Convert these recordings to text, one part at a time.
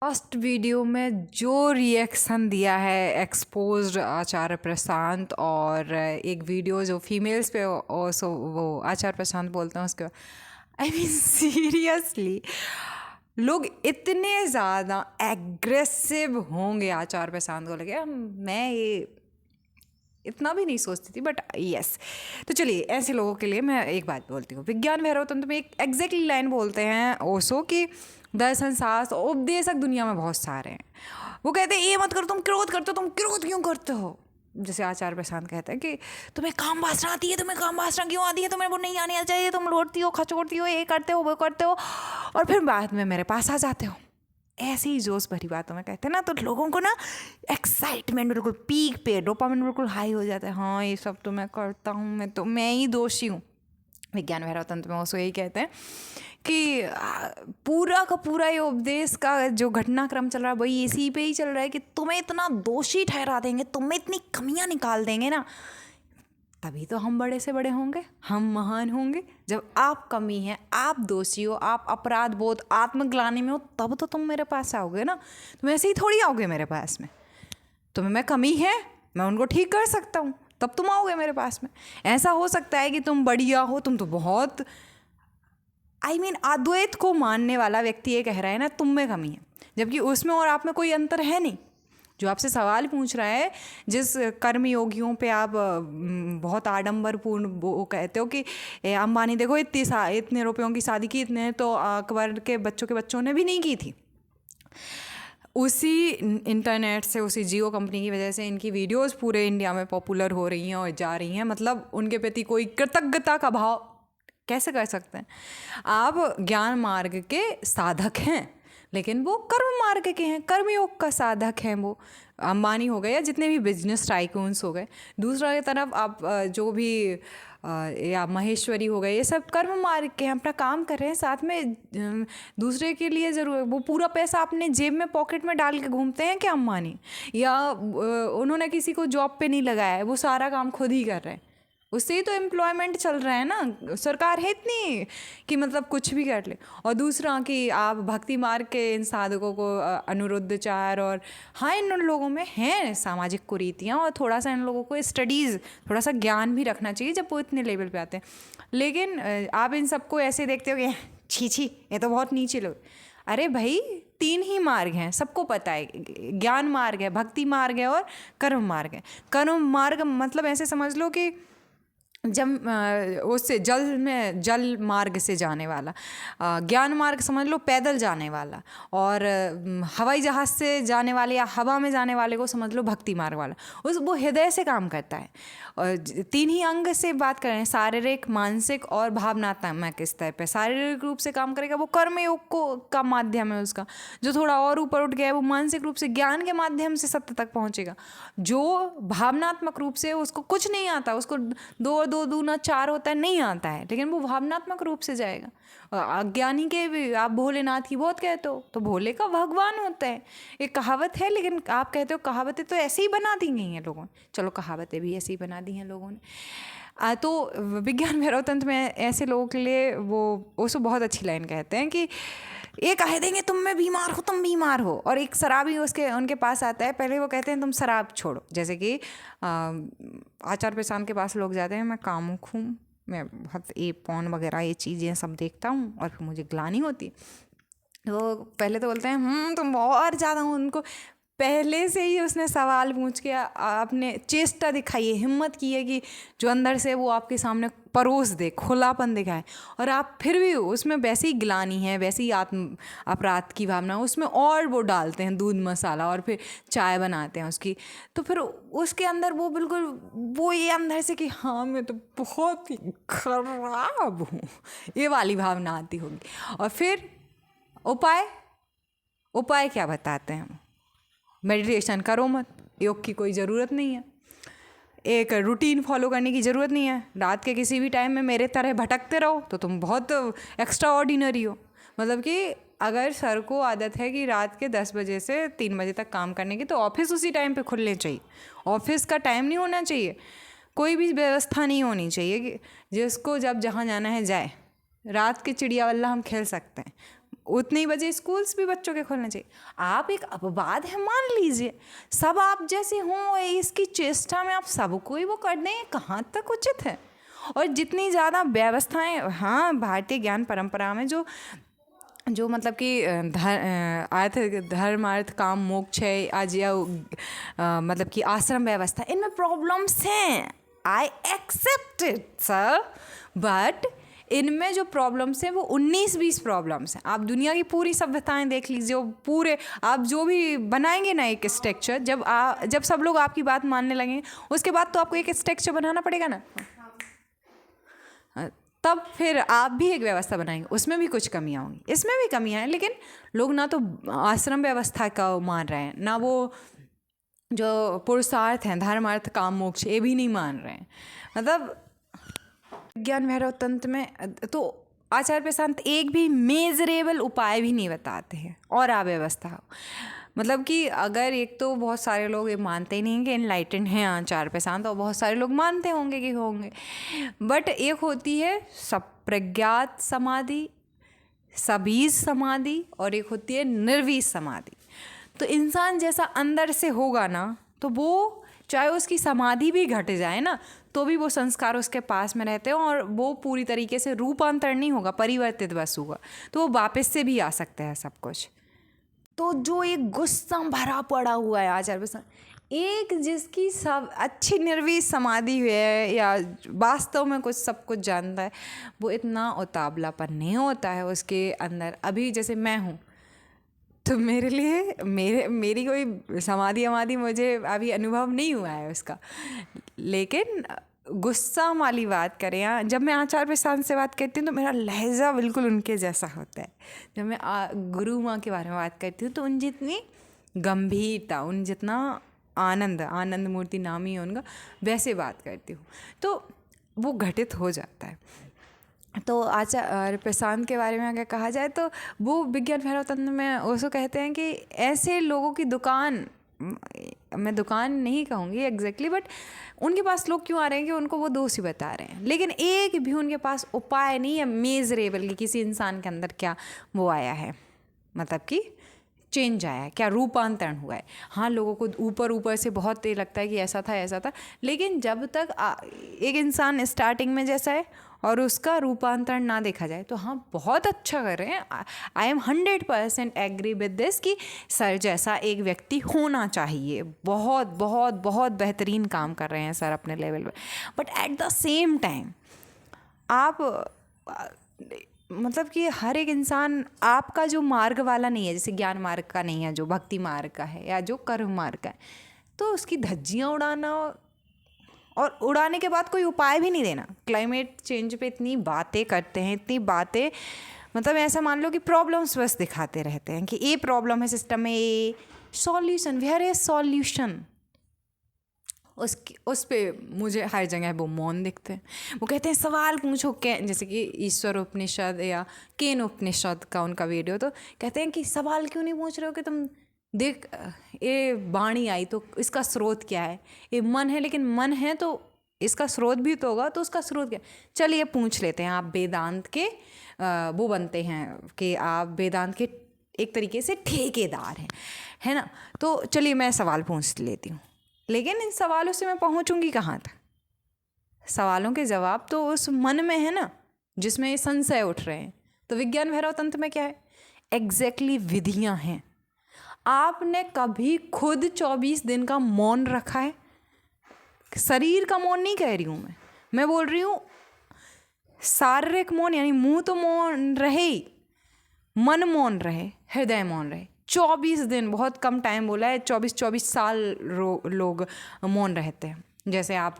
First video में जो reaction दिया है एक्सपोज्ड आचार्य प्रशांत, और एक वीडियो जो फीमेल्स पे सो वो आचार्य प्रशांत बोलते हैं उसके, आई मीन सीरियसली लोग इतने ज़्यादा एग्रेसिव होंगे आचार्य प्रशांत को लेके। मैं ये इतना भी नहीं सोचती थी, बट यस। तो चलिए, ऐसे लोगों के लिए मैं एक बात बोलती हूँ। विज्ञान भैरव तंत्र में एक एग्जैक्टली लाइन बोलते हैं ओशो कि दर्शन शास्त्र उपदेशक दुनिया में बहुत सारे हैं। वो कहते हैं ये मत करो, तुम क्रोध करते हो, तुम क्रोध क्यों करते हो। जैसे आचार्य प्रशांत कहते हैं कि तुम्हें काम वासना आती है, तुम्हें काम वासना क्यों आती है, तुम्हें वो नहीं आनी चाहिए, तुम लौटती हो, खचोड़ती हो, ये करते हो, वो करते हो, और फिर बाद में मेरे पास आ जाते हो। ऐसे ही जोश भरी बातों में कहते हैं ना, तो लोगों को ना एक्साइटमेंट बिल्कुल पीक पे, डोपामिन बिल्कुल हाई हो जाता है। हाँ, ये सब तो मैं करता हूँ, मैं ही दोषी हूँ। विज्ञान भैरव तंत्र में उसको यही कहते हैं कि पूरा का पूरा ये उपदेश का जो घटनाक्रम चल रहा है वही इसी पे ही चल रहा है कि तुम्हें इतना दोषी ठहरा देंगे, तुम्हें इतनी कमियां निकाल देंगे ना, तभी तो हम बड़े से बड़े होंगे, हम महान होंगे। जब आप कमी हैं, आप दोषी हो, आप अपराध बोध आत्मग्लानि में हो, तब तो तुम मेरे पास आओगे ना। तुम ऐसे ही थोड़ी आओगे मेरे पास में। तुम्हें मैं कमी है, मैं उनको ठीक कर सकता हूँ, तब तुम आओगे मेरे पास में। ऐसा हो सकता है कि तुम बढ़िया हो, तुम तो बहुत अद्वैत को मानने वाला व्यक्ति ये कह रहा है ना तुम में कमी है, जबकि उसमें और आप में कोई अंतर है नहीं। जो आपसे सवाल पूछ रहा है, जिस कर्म योगियों पे आप बहुत आडंबरपूर्ण वो कहते हो कि अंबानी देखो इतने रुपयों की शादी की, इतने तो अकबर के बच्चों ने भी नहीं की थी। उसी इंटरनेट से, उसी जियो कंपनी की वजह से इनकी वीडियोस पूरे इंडिया में पॉपुलर हो रही हैं और जा रही हैं। मतलब उनके प्रति कोई कृतज्ञता का भाव कैसे कर सकते हैं। आप ज्ञान मार्ग के साधक हैं, लेकिन वो कर्म मार्ग के हैं, कर्मयोग का साधक हैं। वो अंबानी हो गए या जितने भी बिजनेस टाइकून्स हो गए। दूसरा की तरफ आप जो भी या महेश्वरी हो गए, ये सब कर्म मार्ग के हैं, अपना काम कर रहे हैं, साथ में दूसरे के लिए ज़रूर वो पूरा पैसा अपने जेब में पॉकेट में डाल के घूमते हैं क्या अंबानी, या उन्होंने किसी को जॉब पे नहीं लगाया है, वो सारा काम खुद ही कर रहे हैं। उससे ही तो एम्प्लॉयमेंट चल रहा है ना। सरकार है इतनी कि मतलब कुछ भी कर ले। और दूसरा कि आप भक्ति मार्ग के इन साधकों को अनुरुद्धचार, और हाँ इन लोगों में हैं सामाजिक कुरीतियाँ, और थोड़ा सा इन लोगों को स्टडीज़, थोड़ा सा ज्ञान भी रखना चाहिए जब वो इतने लेवल पे आते हैं। लेकिन आप इन सबको ऐसे देखते हो कि छी छी ये तो बहुत नीचे लोग। अरे भाई, 3 ही मार्ग हैं, सबको पता है। ज्ञान मार्ग है, भक्ति मार्ग है, और कर्म मार्ग है। कर्म मार्ग मतलब ऐसे समझ लो कि जब उससे जल मार्ग से जाने वाला, ज्ञान मार्ग समझ लो पैदल जाने वाला, और हवाई जहाज़ से जाने वाले या हवा में जाने वाले को समझ लो भक्ति मार्ग वाला। वो हृदय से काम करता है। और 3 ही अंग से बात करें, शारीरिक, मानसिक और भावनात्मक स्तर पे। शारीरिक रूप से काम करेगा वो कर्मयोग को का माध्यम है उसका। जो थोड़ा और ऊपर उठ गया है वो मानसिक रूप से ज्ञान के माध्यम से सत्य तक पहुँचेगा। जो भावनात्मक रूप से उसको कुछ नहीं आता, उसको 2 2 दूना 4 होता है, नहीं आता है, लेकिन वो भावनात्मक रूप से जाएगा। अज्ञानी के भी आप भोलेनाथ की बहुत कहते हो, तो भोले का भगवान होता है। एक कहावत है, लेकिन आप कहते हो कहावतें तो ऐसे ही बना दी गई हैं लोगों ने। चलो, कहावतें भी ऐसे ही बना दी हैं लोगों ने। तो विज्ञान भैरव तंत्र में ऐसे लोगों के लिए वो उसको बहुत अच्छी लाइन कहते हैं कि ये कह देंगे तुम में बीमार हो, तुम बीमार हो। और एक शराबी उनके पास आता है, पहले वो कहते हैं तुम शराब छोड़ो। जैसे कि आचार्य प्रशांत के पास लोग जाते हैं, मैं कामुक हूँ, मैं बहुत ये पॉर्न वगैरह ये चीज़ें सब देखता हूँ, और फिर मुझे ग्लानि होती है। तो पहले तो बोलते हैं तुम बहुत ज़्यादा हो। उनको पहले से ही उसने सवाल पूछ के आपने चेष्टा दिखाई है, हिम्मत की है कि जो अंदर से वो आपके सामने परोस दे, खुलापन दिखाए, और आप फिर भी उसमें वैसे ही ग्लानि है, वैसे ही आत्म अपराध की भावना, उसमें और वो डालते हैं दूध मसाला, और फिर चाय बनाते हैं उसकी। तो फिर उसके अंदर वो बिल्कुल वो ये अंदर से कि हाँ मैं तो बहुत ही खराब हूँ, ये वाली भावना आती होगी। और फिर उपाय क्या बताते हैं? मेडिटेशन करो मत, योग की कोई ज़रूरत नहीं है, एक रूटीन फॉलो करने की ज़रूरत नहीं है। रात के किसी भी टाइम में मेरे तरह भटकते रहो तो तुम बहुत एक्स्ट्रा ऑर्डिनरी हो। मतलब कि अगर सर को आदत है कि रात के 10 बजे से 3 बजे तक काम करने की, तो ऑफिस उसी टाइम पे खुलने चाहिए। ऑफिस का टाइम नहीं होना चाहिए, कोई भी व्यवस्था नहीं होनी चाहिए कि जिसको जब जहाँ जाना है जाए। रात के चिड़िया वल्ला हम खेल सकते हैं, उतनी बजे स्कूल्स भी बच्चों के खोलने चाहिए। आप एक अपवाद है मान लीजिए, सब आप जैसे हों, इसकी चेष्टा में आप सबको ही वो कर दें, कहाँ तक उचित है। और जितनी ज़्यादा व्यवस्थाएं, हाँ भारतीय ज्ञान परंपरा में जो मतलब कि धर्म अर्थ काम मोक्ष है आज, या मतलब कि आश्रम व्यवस्था, इनमें प्रॉब्लम्स हैं, I accept it sir, but इनमें जो प्रॉब्लम्स हैं वो 19-20 प्रॉब्लम्स हैं। आप दुनिया की पूरी सभ्यताएं देख लीजिए, पूरे आप जो भी बनाएंगे ना एक स्ट्रक्चर, जब सब लोग आपकी बात मानने लगेंगे, उसके बाद तो आपको एक स्ट्रक्चर बनाना पड़ेगा ना, तब फिर आप भी एक व्यवस्था बनाएंगे। उसमें भी कुछ कमियां होंगी, इसमें भी कमियां हैं, लेकिन लोग ना तो आश्रम व्यवस्था का मान रहे हैं, ना वो जो पुरुषार्थ हैं धर्म अर्थ काम मोक्ष, ये भी नहीं मान रहे हैं। मतलब विज्ञान भैरव तंत्र में तो आचार्य प्रशांत एक भी मेजरेबल उपाय भी नहीं बताते हैं और अव्यवस्था हो। मतलब कि अगर एक तो बहुत सारे लोग ये मानते ही नहीं कि इनलाइटेंड हैं आचार्य प्रशांत, और बहुत सारे लोग मानते होंगे कि होंगे, बट एक होती है सप्रज्ञात समाधि, सबीज समाधि, और एक होती है निर्वीज समाधि। तो इंसान जैसा अंदर से होगा ना, तो वो चाहे उसकी समाधि भी घट जाए ना, तो भी वो संस्कार उसके पास में रहते हैं, और वो पूरी तरीके से रूपांतरण नहीं होगा, परिवर्तित बस होगा, तो वो वापस से भी आ सकता है सब कुछ। तो जो एक गुस्सा भरा पड़ा हुआ है आचार्य प्रशांत, एक जिसकी सब अच्छी निर्वीज समाधि हुई है या वास्तव में कुछ सब कुछ जानता है, वो इतना उतावलापन नहीं होता है उसके अंदर। अभी जैसे मैं हूँ, तो मेरे लिए मेरी कोई समाधि मुझे अभी अनुभव नहीं हुआ है उसका, लेकिन गुस्सा वाली बात करें, यहाँ जब मैं आचार्य प्रशांत से बात करती हूँ तो मेरा लहजा बिल्कुल उनके जैसा होता है। जब मैं गुरु माँ के बारे में बात करती हूँ तो उन जितनी गंभीरता, उन जितना आनंद मूर्ति नाम ही है उनका, वैसे बात करती हूँ, तो वो घटित हो जाता है। तो आचार्य प्रशांत के बारे में अगर कहा जाए तो वो विज्ञान भैरव तंत्र में उसको कहते हैं कि ऐसे लोगों की दुकान, मैं दुकान नहीं कहूँगी एग्जैक्टली, बट उनके पास लोग क्यों आ रहे हैं कि उनको वो दोषी बता रहे हैं, लेकिन एक भी उनके पास उपाय नहीं है मेजरेबल कि किसी इंसान के अंदर क्या वो आया है, मतलब कि चेंज आया है, क्या रूपांतरण हुआ है। हाँ, लोगों को ऊपर से बहुत ये लगता है कि ऐसा था, लेकिन जब तक एक इंसान स्टार्टिंग में जैसा है और उसका रूपांतरण ना देखा जाए तो हाँ बहुत अच्छा कर रहे हैं। I am 100% agree with this कि सर जैसा एक व्यक्ति होना चाहिए, बहुत बहुत बहुत बेहतरीन काम कर रहे हैं सर अपने लेवल पे, but at the same time आप मतलब कि हर एक इंसान आपका जो मार्ग वाला नहीं है, जैसे ज्ञान मार्ग का नहीं है, जो भक्ति मार्ग का है या जो कर्म मार्ग का है, तो उसकी धज्जियाँ उड़ाना और उड़ाने के बाद कोई उपाय भी नहीं देना। क्लाइमेट चेंज पे इतनी बातें करते हैं, इतनी बातें, मतलब ऐसा मान लो कि प्रॉब्लम्स बस दिखाते रहते हैं कि ये प्रॉब्लम है सिस्टम में, ये सॉल्यूशन, वेयर इज सॉल्यूशन, उस पे मुझे हर जगह वो मौन दिखते हैं। वो कहते हैं सवाल पूछो, जैसे कि ईश्वर उपनिषद या केन उपनिषद का उनका वीडियो, तो कहते हैं कि सवाल क्यों नहीं पूछ रहे हो कि तुम देख ये वाणी आई तो इसका स्रोत क्या है, ये मन है, लेकिन मन है तो इसका स्रोत भी तो होगा, तो उसका स्रोत क्या। चलिए पूछ लेते हैं, आप वेदांत के वो बनते हैं कि आप वेदांत के एक तरीके से ठेकेदार हैं, है ना। तो चलिए मैं सवाल पूछ लेती हूँ, लेकिन इन सवालों से मैं पहुँचूँगी कहाँ तक। सवालों के जवाब तो उस मन में है ना जिसमें ये संशय उठ रहे हैं। तो विज्ञान भैरव तंत्र में क्या है, एग्जैक्टली विधियाँ हैं। आपने कभी खुद 24 दिन का मौन रखा है? शरीर का मौन नहीं कह रही हूँ मैं बोल रही हूँ शारीरिक मौन, यानी मुंह तो मौन रहे, मन मौन रहे, हृदय मौन रहे। 24 दिन बहुत कम टाइम बोला है, 24 साल लोग मौन रहते हैं। जैसे आप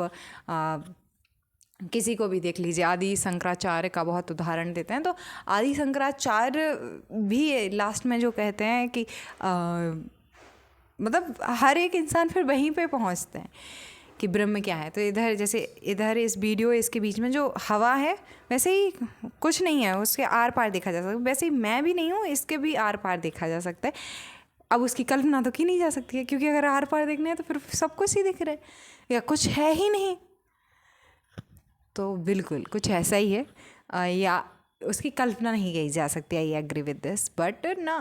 किसी को भी देख लीजिए, आदि शंकराचार्य का बहुत उदाहरण देते हैं, तो आदि शंकराचार्य भी लास्ट में जो कहते हैं कि मतलब हर एक इंसान फिर वहीं पे पहुंचते हैं कि ब्रह्म क्या है। तो इधर जैसे इधर इस वीडियो इसके बीच में जो हवा है, वैसे ही कुछ नहीं है, उसके आर पार देखा जा सकता है। वैसे ही मैं भी नहीं हूँ, इसके भी आर पार देखा जा सकता है। अब उसकी कल्पना तो की नहीं जा सकती है, क्योंकि अगर आर पार देखना है तो फिर सब कुछ ही दिख रहा है या कुछ है ही नहीं। तो बिल्कुल कुछ ऐसा ही है। या उसकी कल्पना नहीं की जा सकती। I agree with this, but ना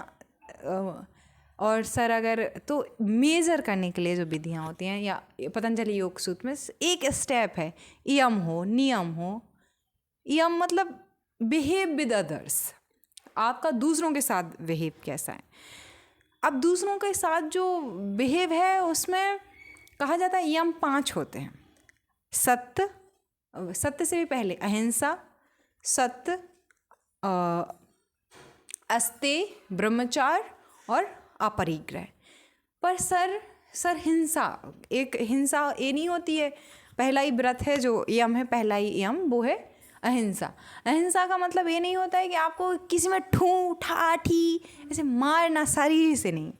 और सर अगर तो मेज़र करने के लिए जो विधियाँ होती हैं या पतंजलि योग सूत्र में एक स्टेप है, यम हो, नियम हो। यम मतलब बिहेव विद अदर्स, आपका दूसरों के साथ बिहेव कैसा है। अब दूसरों के साथ जो बिहेव है उसमें कहा जाता है यम 5 होते हैं। सत्य, सत्य से भी पहले अहिंसा, सत्य, अस्तेय, ब्रह्मचार और अपरिग्रह। पर सर हिंसा, एक हिंसा ये नहीं होती है। पहला ही व्रत है जो यम है, पहला ही यम वो है अहिंसा। अहिंसा का मतलब ये नहीं होता है कि आपको किसी में ठू ठा ठी ऐसे मारना, शरीर से नहीं।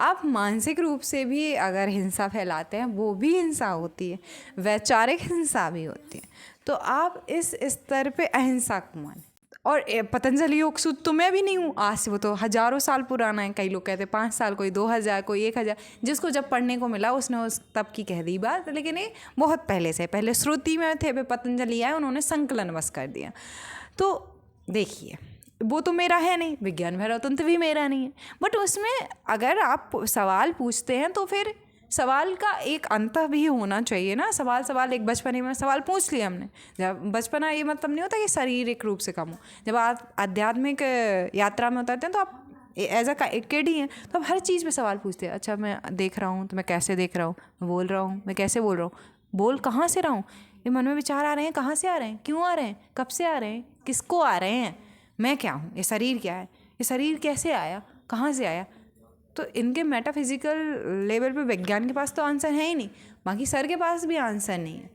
आप मानसिक रूप से भी अगर हिंसा फैलाते हैं वो भी हिंसा होती है, वैचारिक हिंसा भी होती है। तो आप इस स्तर पे अहिंसा को माने। और पतंजलि योग सूत्र तो मैं भी नहीं हूँ आज से, वो तो हज़ारों साल पुराना है। कई लोग कहते हैं 5 साल, कोई 2000, कोई 1000, जिसको जब पढ़ने को मिला उसने उस तब की कह दी बात। लेकिन ये बहुत पहले से, पहले श्रुति में थे, फिर पतंजलि आए, उन्होंने संकलन बस कर दिया। तो देखिए वो तो मेरा है नहीं, विज्ञान भैरव तंत्र भी मेरा नहीं है। बट उसमें अगर आप सवाल पूछते हैं तो फिर सवाल का एक अंत भी होना चाहिए ना। सवाल एक बचपने में सवाल पूछ लिया हमने। जब बचपना ये मतलब नहीं होता कि शारीरिक रूप से कम हो। जब आप आध्यात्मिक यात्रा में उतरते हैं तो आप एज अ किड ही हैं, तो आप हर चीज़ पे सवाल पूछते हैं। अच्छा मैं देख रहा हूँ तो मैं कैसे देख रहा हूँ, मैं बोल रहा हूँ मैं कैसे बोल रहा हूँ, बोल कहाँ से रहा हूँ, ये मन में विचार आ रहे हैं कहाँ से आ रहे हैं, क्यों आ रहे हैं, कब से आ रहे हैं, किसको आ रहे हैं, मैं क्या हूँ, ये शरीर क्या है, ये शरीर कैसे आया, कहाँ से आया। तो इनके मेटाफिजिकल लेवल पे विज्ञान के पास तो आंसर है ही नहीं, बाकी सर के पास भी आंसर नहीं है।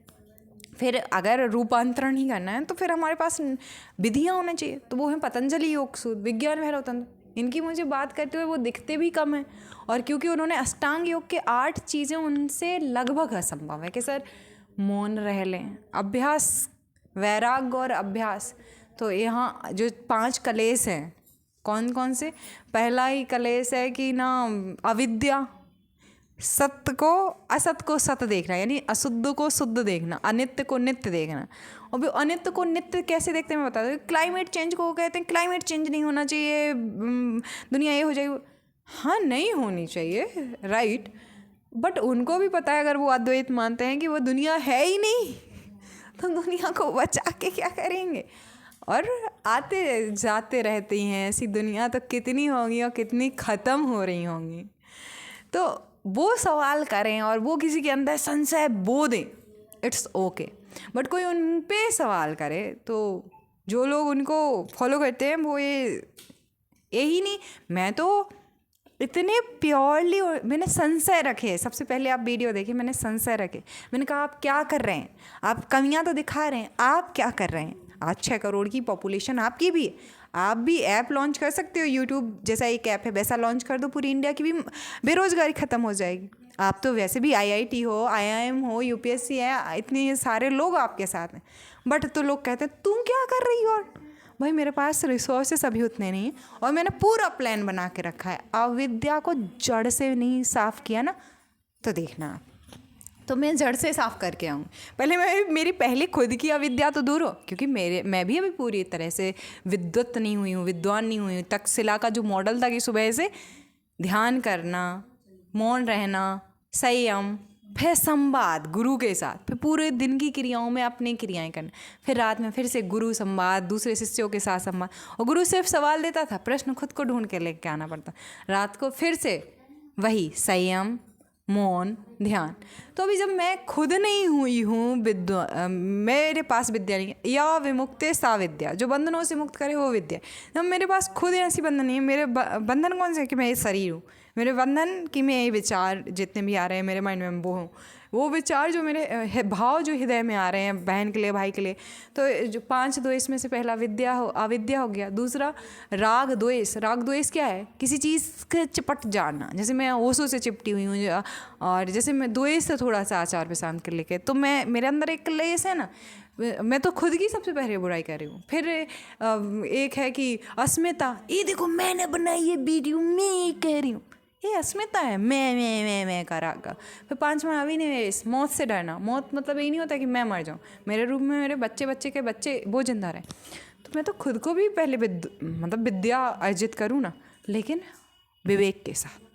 फिर अगर रूपांतरण ही करना है तो फिर हमारे पास विधियाँ होना चाहिए, तो वो है पतंजलि योग सूत्र, विज्ञान भैरव तंत्र। इनकी मुझे बात करते हुए वो दिखते भी कम हैं, और क्योंकि उन्होंने अष्टांग योग के 8 चीज़ें उनसे लगभग असंभव है कि सर मौन रह लें, अभ्यास, वैराग्य और अभ्यास। तो यहाँ जो 5 कलेश हैं, कौन कौन से, पहला ही कलेश है कि ना अविद्या, सत्य को असत को सत्य देखना, यानी अशुद्ध को शुद्ध देखना, अनित्य को नित्य देखना। और भी अनित्य को नित्य कैसे देखते हैं मैं बता दूँ। क्लाइमेट चेंज को कहते हैं क्लाइमेट चेंज नहीं होना चाहिए, दुनिया ये हो जाएगी। हाँ नहीं होनी चाहिए, राइट, बट उनको भी पता है अगर वो अद्वैत मानते हैं कि वो दुनिया है ही नहीं तो दुनिया को बचा के क्या करेंगे। और आते जाते रहती हैं ऐसी दुनिया, तो कितनी होंगी और कितनी ख़त्म हो रही होंगी। तो वो सवाल करें और वो किसी के अंदर संशय बो दें, इट्स ओके। बट कोई उन पे सवाल करे तो जो लोग उनको फॉलो करते हैं वो यही नहीं, मैं तो इतने प्योरली मैंने संशय रखे। सबसे पहले आप वीडियो देखिए, मैंने संशय रखे। मैंने कहा आप क्या कर रहे हैं, आप कमियां तो दिखा रहे हैं, आप क्या कर रहे हैं। आज 6 करोड़ की पॉपुलेशन आपकी भी है, आप भी ऐप लॉन्च कर सकते हो। यूट्यूब जैसा एक ऐप है वैसा लॉन्च कर दो, पूरी इंडिया की भी बेरोजगारी ख़त्म हो जाएगी। आप तो वैसे भी IIT हो, IIM हो, UPSC है, इतने सारे लोग आपके साथ हैं। बट तो लोग कहते हैं तुम क्या कर रही हो। भाई मेरे पास रिसोर्सेस अभी उतने नहीं हैं और मैंने पूरा प्लान बना के रखा है। अविद्या को जड़ से नहीं साफ़ किया ना तो देखना आप, तो मैं जड़ से साफ़ करके आऊँ। पहले मेरी पहले खुद की अविद्या तो दूर हो, क्योंकि मैं भी अभी पूरी तरह से विद्वत नहीं हुई हूँ, विद्वान नहीं हुई हूँ। तक्षशिला का जो मॉडल था कि सुबह से ध्यान करना, मौन रहना, संयम, फिर संवाद गुरु के साथ, फिर पूरे दिन की क्रियाओं में अपनी क्रियाएं करना, फिर रात में फिर से गुरु संवाद, दूसरे शिष्यों के साथ संवाद। और गुरु सिर्फ सवाल देता था, प्रश्न खुद को ढूंढ के लेके आना पड़ता। रात को फिर से वही संयम, मौन, ध्यान। तो अभी जब मैं खुद नहीं हुई हूँ मेरे पास विद्या नहीं है, या विमुक्ते सा विद्या, जो बंधनों से मुक्त करे वो विद्या। जब मेरे पास खुद ऐसी बंधन नहीं है, मेरे बंधन कौन से है कि मैं ये शरीर हूँ, मेरे बंधन कि मैं ये विचार जितने भी आ रहे हैं मेरे माइंड में वो हूँ, वो विचार जो मेरे भाव जो हृदय में आ रहे हैं बहन के लिए, भाई के लिए। तो जो 5 द्वेष में से पहला अविद्या हो गया। दूसरा राग द्वेष। राग द्वेष क्या है, किसी चीज़ के चिपट जाना। जैसे मैं ओशो से चिपटी हुई हूँ, और जैसे मैं द्वेष से थोड़ा सा आचार प्रशांत कर लेके, तो मेरे अंदर एक क्लेश है ना, मैं तो खुद की सबसे पहले बुराई कर रही हूँ। फिर एक है कि अस्मिता, ये देखो मैंने बनाई ये वीडियो, मैं कह रही हूँ, ये अस्मिता है, मैं करागा। फिर 5वां अविनिवेश, मौत से डरना। मौत मतलब ये नहीं होता कि मैं मर जाऊँ, मेरे रूप में मेरे बच्चे के बच्चे वो जिंदा रहे। तो मैं तो खुद को भी पहले मतलब विद्या अर्जित करूँ ना, लेकिन विवेक के साथ।